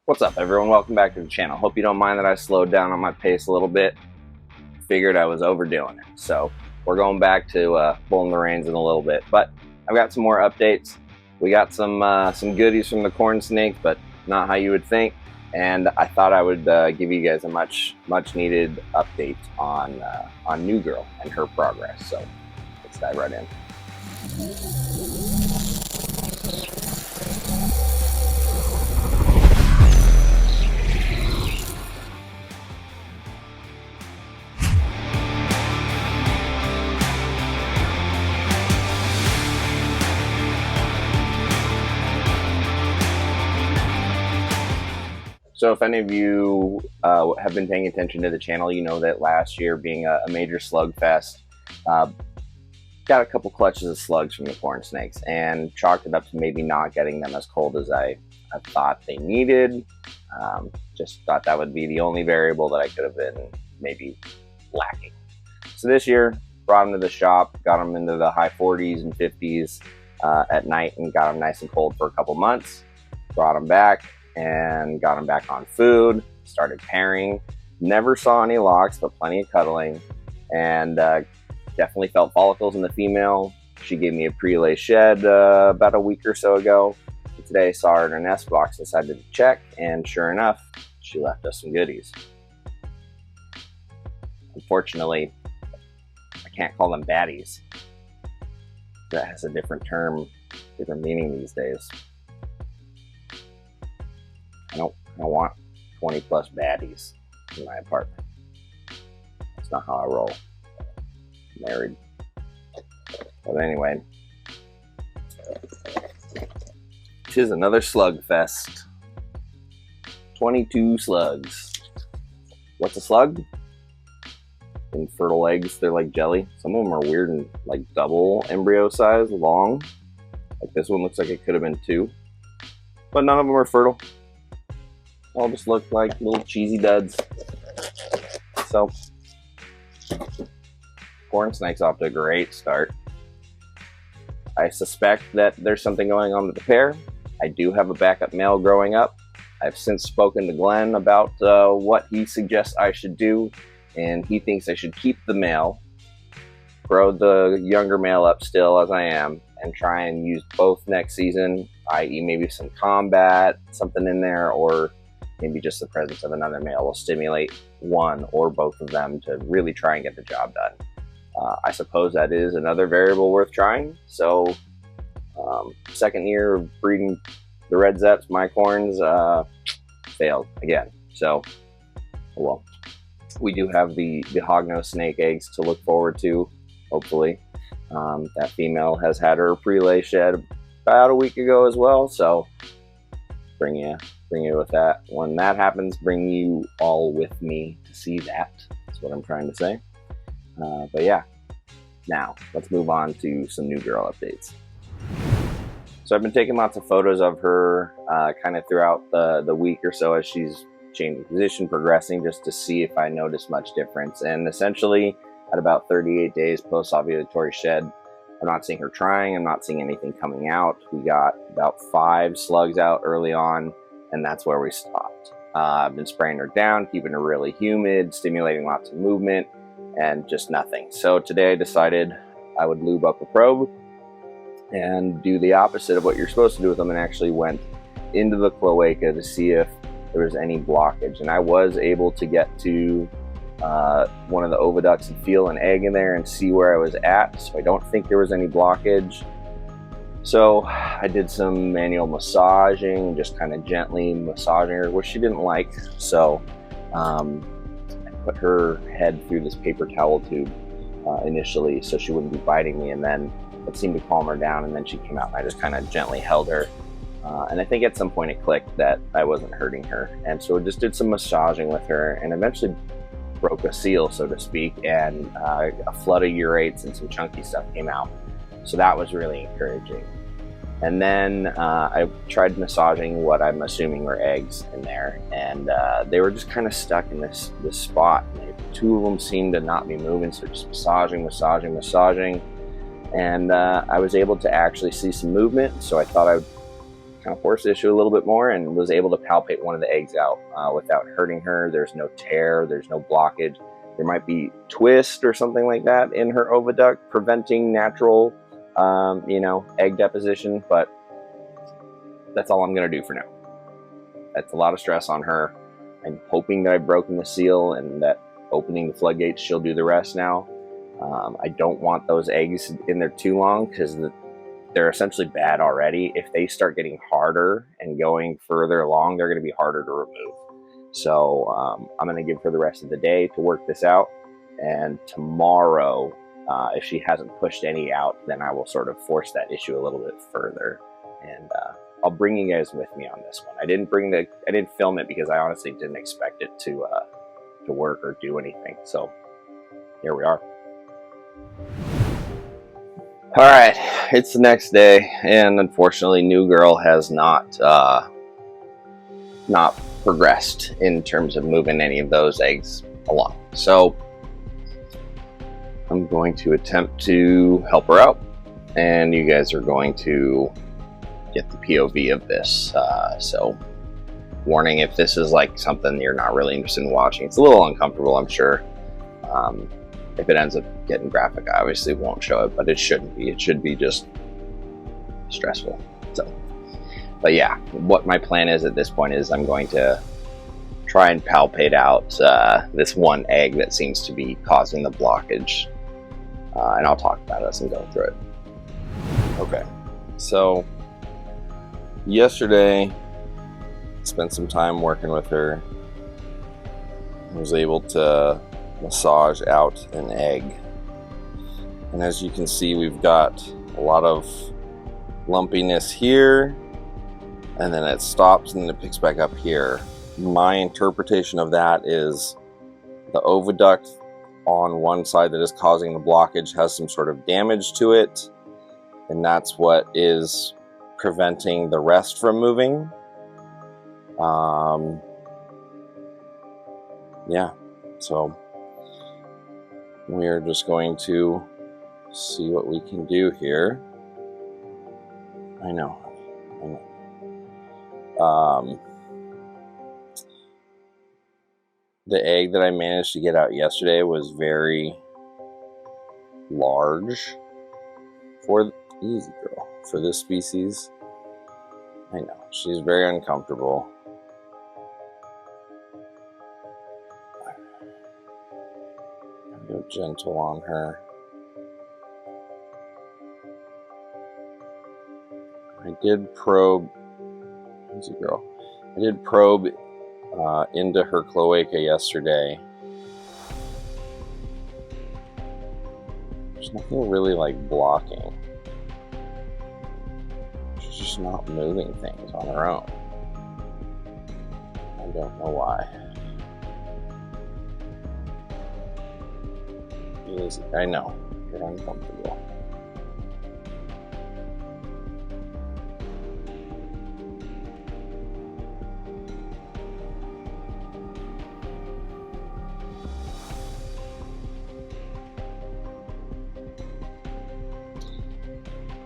What's up, everyone? Welcome back to the channel. Hope you don't mind that I slowed down on my pace a little bit. Figured I was overdoing it. So we're going back to pulling the reins in a little bit. But I've got some more updates. We got some goodies from the corn snake, but not how you would think. And I thought I would give you guys a much needed update on New Girl and her progress. So let's dive right in. So if any of you have been paying attention to the channel, you know that last year being a major slug fest, got a couple clutches of slugs from the corn snakes and chalked it up to maybe not getting them as cold as I thought they needed. Just thought that would be the only variable that I could have been maybe lacking. So this year, brought them to the shop, got them into the high 40s and 50s at night and got them nice and cold for a couple months. Brought them back and got them back on food, started pairing. Never saw any locks, but plenty of cuddling, and definitely felt follicles in the female. She gave me a pre-lay shed about a week or so ago. Today I saw her in her nest box, decided to check, and sure enough, she left us some goodies. Unfortunately, I can't call them baddies. That has a different term, different meaning these days. I don't want 20 plus baddies in my apartment. That's not how I roll. I'm married. But anyway, tis another slug fest. 22 slugs. What's a slug? Infertile eggs, they're like jelly. Some of them are weird and like double embryo size, long. Like this one looks like it could have been 2. But none of them are fertile. All just look like little cheesy duds. So, corn snake's off to a great start. I suspect that there's something going on with the pair. I do have a backup male growing up. I've since spoken to Glenn about what he suggests I should do, and he thinks I should keep the male, grow the younger male up still as I am, and try and use both next season, i.e. maybe some combat, something in there, or maybe just the presence of another male will stimulate one or both of them to really try and get the job done. I suppose that is another variable worth trying. So, second year of breeding the red zeps, my corns, failed again. So, well, we do have the hognose snake eggs to look forward to, hopefully. That female has had her pre-lay shed about a week ago as well, so bring you with that. When that happens, bring you all with me to see that. That's what I'm trying to say. But yeah, now let's move on to some New Girl updates. So I've been taking lots of photos of her kind of throughout the week or so as she's changing position, progressing, just to see if I notice much difference. And essentially, at about 38 days post-ovulatory shed, I'm not seeing her trying. I'm not seeing anything coming out. We got about 5 slugs out early on, and that's where we stopped. I've been spraying her down, keeping her really humid, stimulating lots of movement, and just nothing. So today I decided I would lube up a probe and do the opposite of what you're supposed to do with them, and actually went into the cloaca to see if there was any blockage. And I was able to get to one of the oviducts and feel an egg in there and see where I was at. So I don't think there was any blockage. So I did some manual massaging, just kind of gently massaging her, which she didn't like. So I put her head through this paper towel tube initially so she wouldn't be biting me, and then it seemed to calm her down, and then she came out and I just kind of gently held her. And I think at some point it clicked that I wasn't hurting her. And so I just did some massaging with her and eventually broke a seal, so to speak, and a flood of urates and some chunky stuff came out. So that was really encouraging. And then I tried massaging what I'm assuming were eggs in there, and they were just kind of stuck in this spot. And 2 of them seemed to not be moving, so just massaging. And I was able to actually see some movement, so I thought I would kind of forced the issue a little bit more and was able to palpate one of the eggs out without hurting her. There's no tear, there's no blockage. There might be twist or something like that in her oviduct preventing natural, egg deposition, but that's all I'm going to do for now. That's a lot of stress on her. I'm hoping that I've broken the seal and that opening the floodgates, she'll do the rest now. I don't want those eggs in there too long because they're essentially bad already. If they start getting harder and going further along, they're going to be harder to remove. So I'm going to give her the rest of the day to work this out. And tomorrow, if she hasn't pushed any out, then I will sort of force that issue a little bit further. And I'll bring you guys with me on this one. I didn't film it because I honestly didn't expect it to work or do anything. So here we are. All right, it's the next day, and unfortunately, New Girl has not progressed in terms of moving any of those eggs along. So I'm going to attempt to help her out, and you guys are going to get the POV of this. So warning, if this is like something you're not really interested in watching, it's a little uncomfortable, I'm sure. If it ends up getting graphic, I obviously won't show it, but it shouldn't be. It should be just stressful. So, but yeah, what my plan is at this point is I'm going to try and palpate out this one egg that seems to be causing the blockage. And I'll talk about it as I'm going through it. Okay, so yesterday, spent some time working with her. I was able to massage out an egg, and as you can see, we've got a lot of lumpiness here, and then it stops and then it picks back up here. My interpretation of that is the oviduct on one side that is causing the blockage has some sort of damage to it, and that's what is preventing the rest from moving. So we're just going to see what we can do here. I know. The egg that I managed to get out yesterday was very large for this species. I know, she's very uncomfortable. Go gentle on her. I did probe. Easy girl. I did probe into her cloaca yesterday. There's nothing really like blocking. She's just not moving things on her own. I don't know why. I know, you're uncomfortable.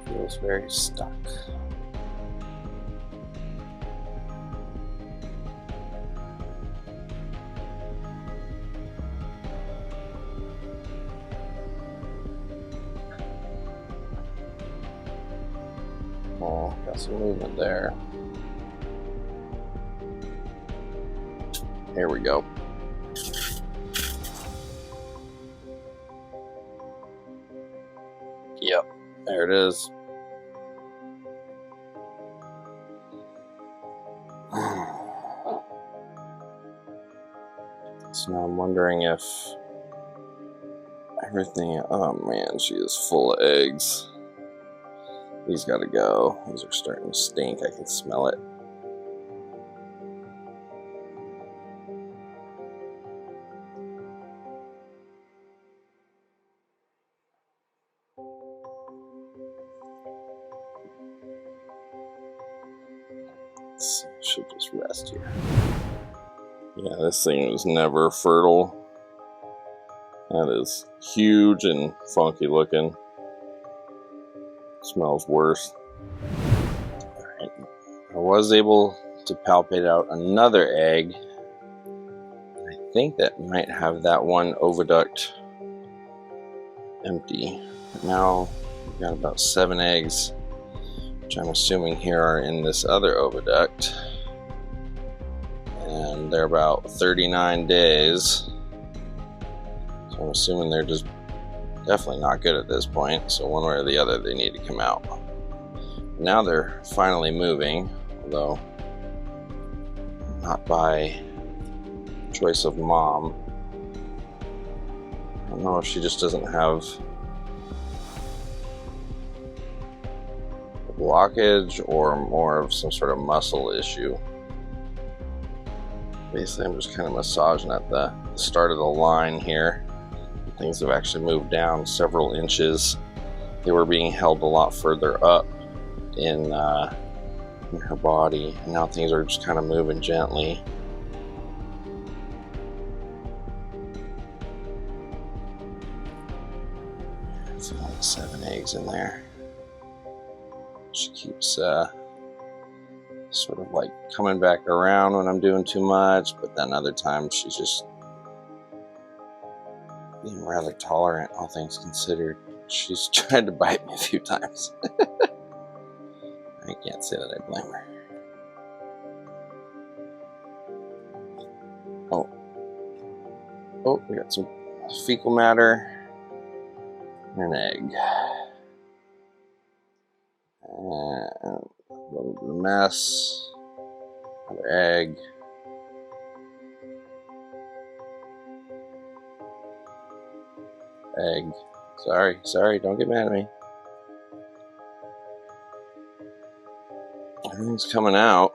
Feels very stuck. Oh, got some movement there. Here we go. Yep, there it is. So now I'm wondering if everything, oh man, she is full of eggs. These gotta go. These are starting to stink. I can smell it. She'll just rest here. Yeah, this thing was never fertile. That is huge and funky looking. Smells worse. Alright. I was able to palpate out another egg. I think that might have that one oviduct empty. But now we've got about 7 eggs, which I'm assuming here are in this other oviduct. And they're about 39 days. So I'm assuming they're just definitely not good at this point. So one way or the other, they need to come out. Now they're finally moving, although not by choice of mom. I don't know if she just doesn't have a blockage or more of some sort of muscle issue. Basically, I'm just kind of massaging at the start of the line here. Things have actually moved down several inches. They were being held a lot further up in her body, and now things are just kind of moving gently. It's only 7 eggs in there. She keeps sort of like coming back around when I'm doing too much, but then other times she's just being rather tolerant, all things considered. She's tried to bite me a few times. I can't say that I blame her. Oh, we got some fecal matter and an egg. And a little bit of mess. Another egg. Egg. Sorry, don't get mad at me. Everything's coming out.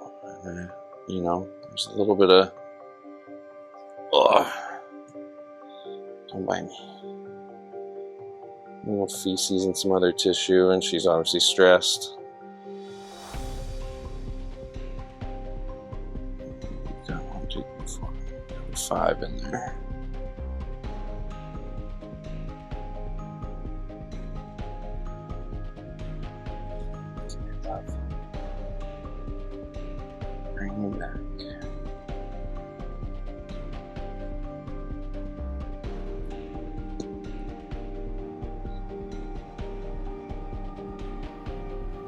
You know, there's a little bit of... Ugh. Don't bite me. A little feces and some other tissue, and she's obviously stressed. Got 1, 2, 3, 4, 5 in there. Bring him back.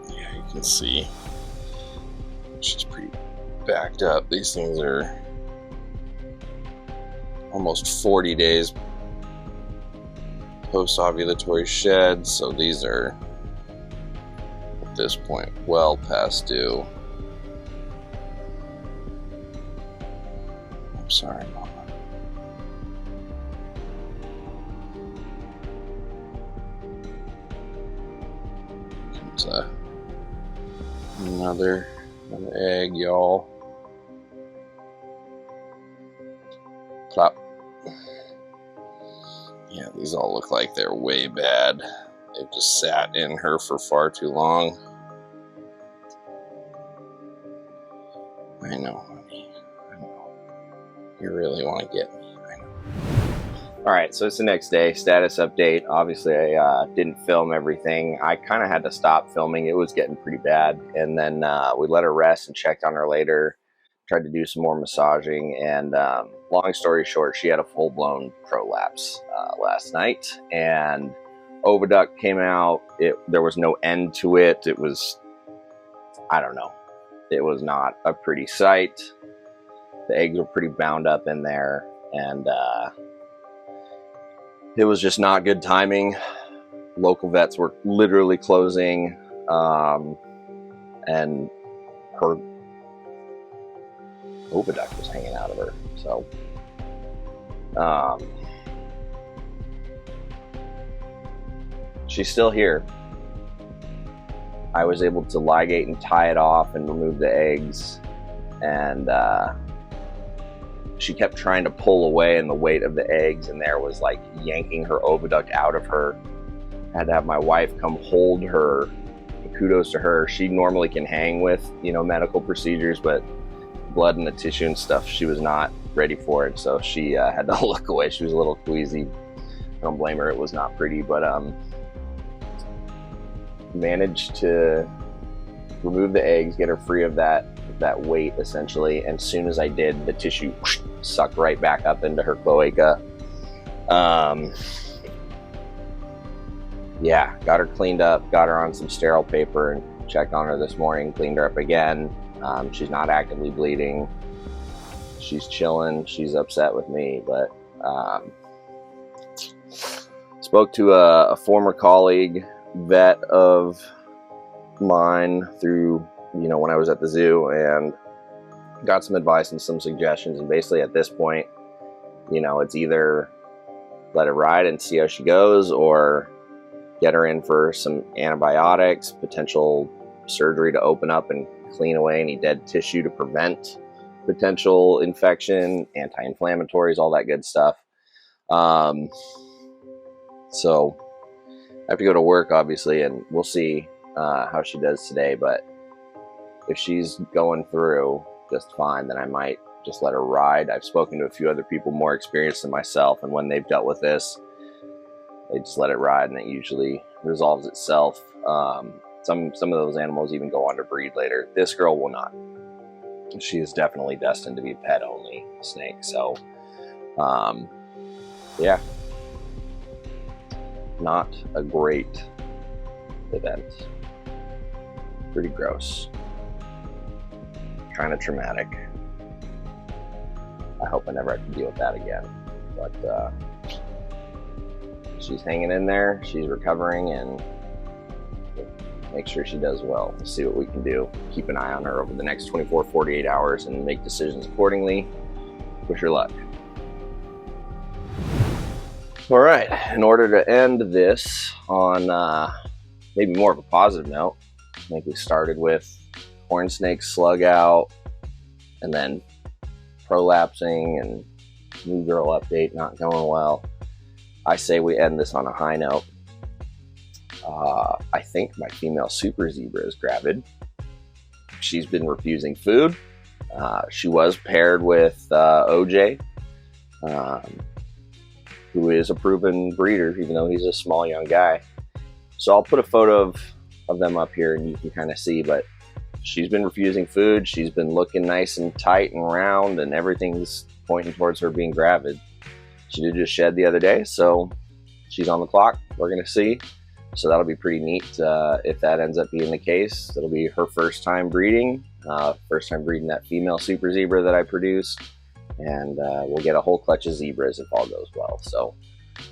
Yeah, you can see she's pretty backed up. These things are almost 40 days post-ovulatory shed, so these are at this point well past due. I'm sorry, Mama. Comes another egg, y'all. Plop. Yeah, these all look like they're way bad. They've just sat in her for far too long. I know, honey. I know. You really want to get me. I know. All right, so it's the next day. Status update. Obviously, I didn't film everything. I kind of had to stop filming. It was getting pretty bad. And then we let her rest and checked on her later. Tried to do some more massaging. And long story short, she had a full-blown prolapse last night. And oviduct came out. There was no end to it. It was, I don't know. It was not a pretty sight. The eggs were pretty bound up in there. And it was just not good timing. Local vets were literally closing, and her oviduct was hanging out of her. So, she's still here. I was able to ligate and tie it off and remove the eggs, and she kept trying to pull away, and the weight of the eggs in there was like yanking her oviduct out of her. I had to have my wife come hold her. Kudos to her. She normally can hang with, medical procedures, but blood and the tissue and stuff, she was not ready for it. So she had to look away. She was a little queasy. I don't blame her. It was not pretty, but managed to remove the eggs, get her free of that weight essentially. And as soon as I did, the tissue sucked right back up into her cloaca. Yeah, got her cleaned up, got her on some sterile paper, and checked on her this morning, cleaned her up again. She's not actively bleeding. She's chilling. She's upset with me, but spoke to a former colleague, vet of mine through, when I was at the zoo, and got some advice and some suggestions. And basically at this point, it's either let it ride and see how she goes, or get her in for some antibiotics, potential surgery to open up and clean away any dead tissue to prevent potential infection, anti-inflammatories, all that good stuff. So I have to go to work, obviously, and we'll see how she does today. But if she's going through just fine, then I might just let her ride. I've spoken to a few other people more experienced than myself, and when they've dealt with this, they just let it ride, and it usually resolves itself. Some of those animals even go on to breed later. This girl will not. She is definitely destined to be a pet-only snake. So, yeah, not a great event. Pretty gross. Kind of traumatic. I hope I never have to deal with that again. But she's hanging in there. She's recovering, and make sure she does well. We'll see what we can do. Keep an eye on her over the next 24, 48 hours and make decisions accordingly. Wish her luck. All right, in order to end this on maybe more of a positive note, I think we started with horn snake slug out, and then prolapsing and new girl update not going well. I say we end this on a high note. I think my female super zebra is gravid. She's been refusing food. She was paired with OJ, who is a proven breeder, even though he's a small young guy. So I'll put a photo of them up here and you can kind of see, but she's been refusing food. She's been looking nice and tight and round, and everything's pointing towards her being gravid. She did just shed the other day, so she's on the clock. We're going to see. So that'll be pretty neat if that ends up being the case. It'll be her first time breeding that female super zebra that I produced. And we'll get a whole clutch of zebras if all goes well. So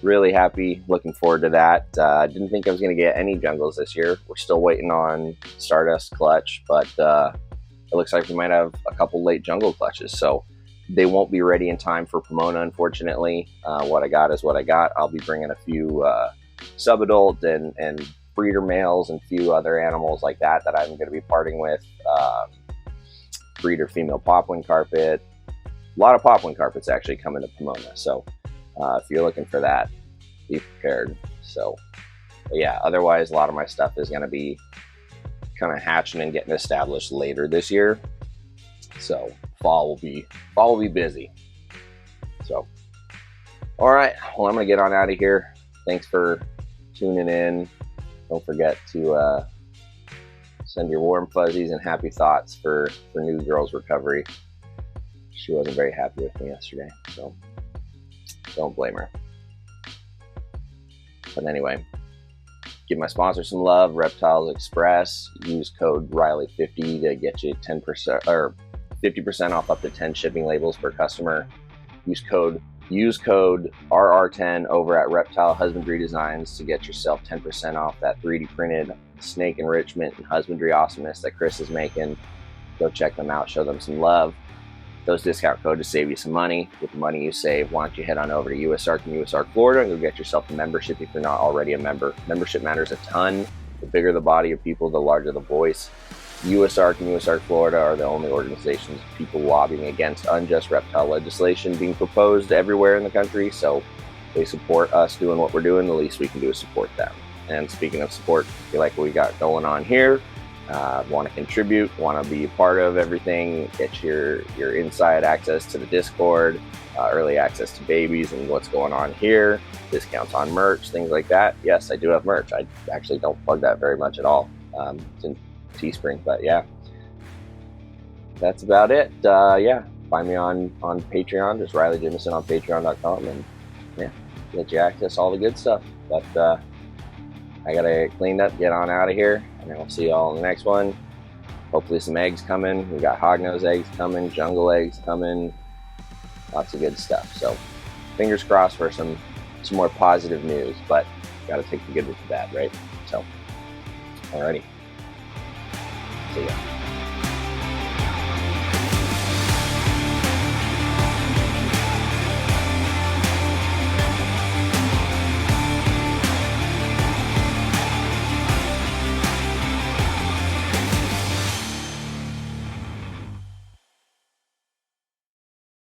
really happy, looking forward to that. Didn't think I was going to get any jungles this year. We're still waiting on Stardust clutch, but it looks like we might have a couple late jungle clutches. So they won't be ready in time for Pomona, unfortunately. What I got is what I got. I'll be bringing a few subadult and breeder males and a few other animals like that I'm going to be parting with. Breeder female popwing carpet. A lot of popwing carpets actually coming to Pomona. So if you're looking for that, be prepared. So yeah, otherwise a lot of my stuff is going to be kind of hatching and getting established later this year. So fall will be busy. So all right, well, I'm gonna get on out of here. Thanks for tuning in. Don't forget to send your warm fuzzies and happy thoughts for New Girl's recovery. She wasn't very happy with me yesterday, so don't blame her. But anyway, give my sponsor some love, Reptiles Express. Use code Riley50 to get you 10% or 50% off up to 10 shipping labels per customer. Use code RR10 over at Reptile Husbandry Designs to get yourself 10% off that 3D printed snake enrichment and husbandry awesomeness that Chris is making. Go check them out, show them some love. Those discount codes to save you some money. With the money you save, why don't you head on over to USARK and USARK Florida and go get yourself a membership if you're not already a member. Membership matters a ton. The bigger the body of people, the larger the voice. USARK and USARK Florida are the only organizations of people lobbying against unjust reptile legislation being proposed everywhere in the country. So they support us doing what we're doing. The least we can do is support them. And speaking of support, if you like what we got going on here, want to contribute, want to be a part of everything, get your inside access to the Discord, early access to babies and what's going on here, discounts on merch, things like that. Yes, I do have merch. I actually don't plug that very much at all. Teespring. But yeah, that's about it. Yeah, find me on Patreon, just Riley Jimison on patreon.com, and yeah, get you access all the good stuff. But I gotta get cleaned up, get on out of here, and then we'll see y'all in the next one. Hopefully some eggs coming. We got hognose eggs coming, jungle eggs coming, lots of good stuff. So fingers crossed for some more positive news, but gotta take the good with the bad, right? So alrighty, see ya.